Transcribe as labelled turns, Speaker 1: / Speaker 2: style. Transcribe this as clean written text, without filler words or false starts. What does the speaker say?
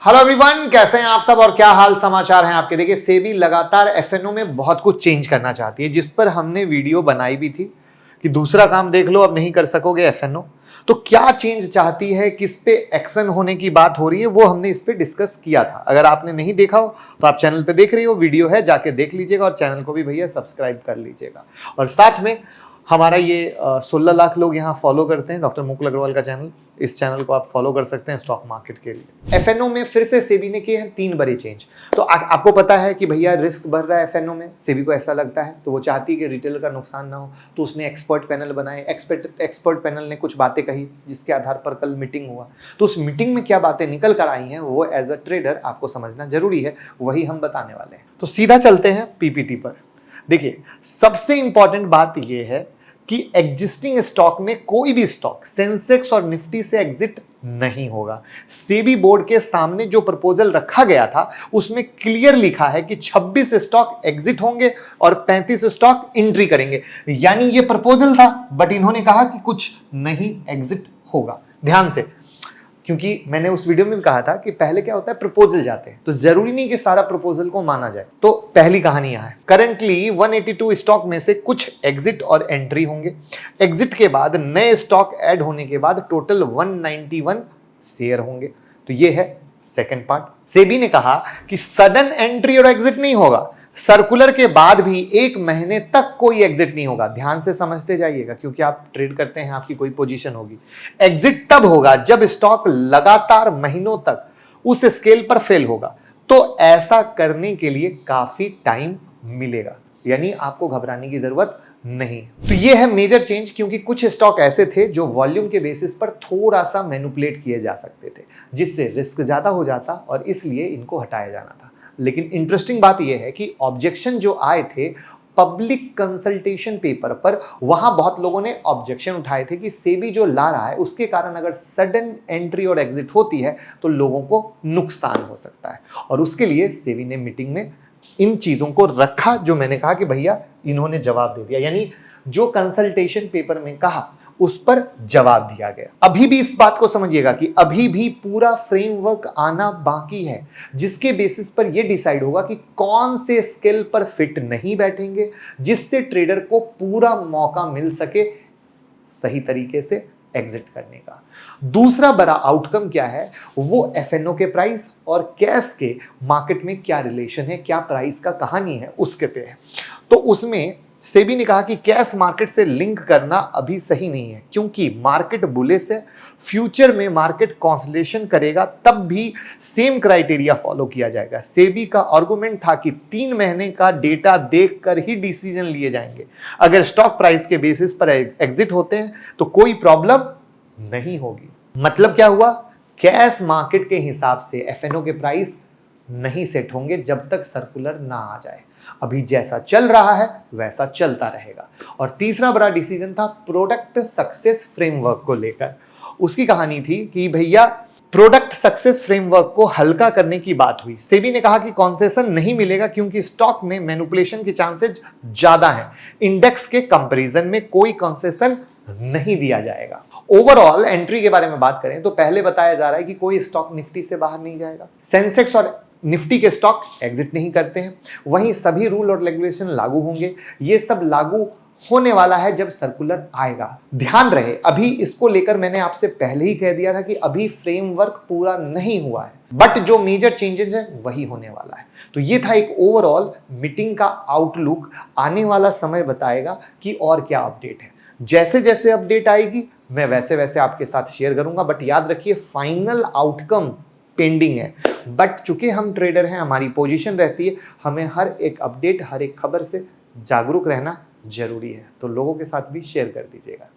Speaker 1: Hello everyone, कैसे हैं आप सब और क्या हाल समाचार हैं आपके। देखिए, सेबी लगातार एफएनओ में बहुत कुछ चेंज करना चाहती है, जिस पर हमने वीडियो बनाई भी थी कि दूसरा काम देख लो, अब नहीं कर सकोगे एफएनओ। तो क्या चेंज चाहती है, किस पे एक्शन होने की बात हो रही है, वो हमने इस पे डिस्कस किया था। अगर आपने नहीं देखा हो तो आप चैनल पे देख रही हो, वीडियो है, जाके देख लीजिएगा और चैनल को भी भैया सब्सक्राइब कर लीजिएगा। और साथ में हमारा ये 16 लाख लोग यहाँ फॉलो करते हैं डॉक्टर मुकुल अग्रवाल का चैनल। इस चैनल को आप फॉलो कर सकते हैं स्टॉक मार्केट के लिए। एफएनओ में फिर से सेबी ने किए हैं 3 बड़े चेंज। तो आपको पता है कि भैया रिस्क बढ़ रहा है एफएनओ में, सेबी को ऐसा लगता है, तो वो चाहती है कि रिटेलर का नुकसान ना हो। तो उसने एक्सपर्ट पैनल बनाए। एक्सपर्ट पैनल ने कुछ बातें कही, जिसके आधार पर कल मीटिंग हुआ। तो उस मीटिंग में क्या बातें निकल कर आई हैं, वो एज अ ट्रेडर आपको समझना जरूरी है, वही हम बताने वाले हैं। तो सीधा चलते हैं पीपीटी पर। देखिए, सबसे इंपॉर्टेंट बात यह है कि एग्जिस्टिंग स्टॉक में कोई भी स्टॉक सेंसेक्स और निफ्टी से एग्जिट नहीं होगा। सेबी बोर्ड के सामने जो प्रपोजल रखा गया था उसमें क्लियर लिखा है कि 26 स्टॉक एग्जिट होंगे और 35 स्टॉक एंट्री करेंगे। यानी ये प्रपोजल था, बट इन्होंने कहा कि कुछ नहीं एग्जिट होगा। ध्यान से, क्योंकि मैंने उस वीडियो में भी कहा था कि पहले क्या होता है, प्रपोजल जाते हैं, तो जरूरी नहीं कि सारा प्रपोजल को माना जाए। तो पहली कहानी यहां है, करंटली 182 स्टॉक में से कुछ एग्जिट और एंट्री होंगे। एग्जिट के बाद नए स्टॉक ऐड होने के बाद टोटल 191 शेयर होंगे। तो ये है सेकंड पार्ट। सेबी ने कहा कि सडन एंट्री और एग्जिट नहीं होगा। सर्कुलर के बाद भी 1 महीने तक कोई एग्जिट नहीं होगा। ध्यान से समझते जाइएगा, क्योंकि आप ट्रेड करते हैं, आपकी कोई पोजीशन होगी। एग्जिट तब होगा जब स्टॉक लगातार महीनों तक उस स्केल पर फेल होगा। तो ऐसा करने के लिए काफी टाइम मिलेगा, यानी आपको घबराने की जरूरत नहीं। तो ये है मेजर चेंज, क्योंकि कुछ स्टॉक ऐसे थे जो वॉल्यूम के बेसिस पर थोड़ा सा मैनिपुलेट किए जा सकते थे, जिससे रिस्क ज्यादा हो जाता और इसलिए इनको हटाया जाना था। लेकिन इंटरेस्टिंग बात यह है कि ऑब्जेक्शन जो आए थे पब्लिक कंसल्टेशन पेपर पर, वहां बहुत लोगों ने ऑब्जेक्शन उठाए थे कि सेबी जो ला रहा है उसके कारण अगर सडन एंट्री और एग्जिट होती है तो लोगों को नुकसान हो सकता है। और उसके लिए सेबी ने मीटिंग में इन चीजों को रखा, जो मैंने कहा कि भैया इन्होंने जवाब दे दिया, यानी जो कंसल्टेशन पेपर में कहा उस पर जवाब दिया गया। अभी भी इस बात को समझिएगा कि अभी भी पूरा फ्रेमवर्क आना बाकी है, जिसके बेसिस पर यह डिसाइड होगा कि कौन से स्केल पर फिट नहीं बैठेंगे, जिससे ट्रेडर को पूरा मौका मिल सके सही तरीके से एग्जिट करने का। दूसरा बड़ा आउटकम क्या है, वो एफएनओ के प्राइस और कैश के मार्केट में क्या रिलेशन है, क्या प्राइस का कहानी है, उसके पे है। तो उसमें सेबी ने कहा कि कैश मार्केट से लिंक करना अभी सही नहीं है, क्योंकि मार्केट बुलिश है। फ्यूचर में मार्केट कॉन्सोलिडेशन करेगा, तब भी सेम क्राइटेरिया फॉलो किया जाएगा। सेबी का आर्गुमेंट था कि 3 महीने का डेटा देखकर ही डिसीजन लिए जाएंगे। अगर स्टॉक प्राइस के बेसिस पर एग्जिट होते हैं तो कोई प्रॉब्लम नहीं होगी। मतलब क्या हुआ, कैश मार्केट के हिसाब से एफएनओ के प्राइस नहीं सेट होंगे जब तक सर्कुलर ना आ जाए। अभी जैसा चल रहा है वैसा चलता रहेगा। और तीसरा बड़ा डिसीजन था प्रोडक्ट सक्सेस फ्रेमवर्क को लेकर। उसकी कहानी थी कि भैया प्रोडक्ट सक्सेस फ्रेमवर्क को हल्का करने की बात हुई। सेबी ने कहा कि कॉन्सेशन नहीं मिलेगा, क्योंकि स्टॉक में मैनिपुलेशन के चांसेस ज्यादा हैं। इंडेक्स के कंपैरिजन में कोई कॉन्सेशन नहीं दिया जाएगा। ओवरऑल एंट्री के बारे में बात करें तो पहले बताया जा रहा है कि कोई स्टॉक निफ्टी से बाहर नहीं जाएगा। सेंसेक्स और निफ्टी के स्टॉक एग्जिट नहीं करते हैं। वहीं सभी रूल और रेगुलेशन लागू होंगे। ये सब लागू होने वाला है जब सर्कुलर आएगा। ध्यान रहे, अभी इसको लेकर मैंने आपसे पहले ही कह दिया था कि अभी फ्रेमवर्क पूरा नहीं हुआ है, बट जो मेजर चेंजेस है वही होने वाला है। तो ये था एक ओवरऑल मीटिंग का आउटलुक। आने वाला समय बताएगा कि और क्या अपडेट है। जैसे जैसे अपडेट आएगी मैं वैसे वैसे आपके साथ शेयर करूंगा, बट याद रखिए फाइनल आउटकम पेंडिंग है। बट चूंकि हम ट्रेडर हैं, हमारी पोजीशन रहती है, हमें हर एक अपडेट, हर एक खबर से जागरूक रहना जरूरी है। तो लोगों के साथ भी शेयर कर दीजिएगा।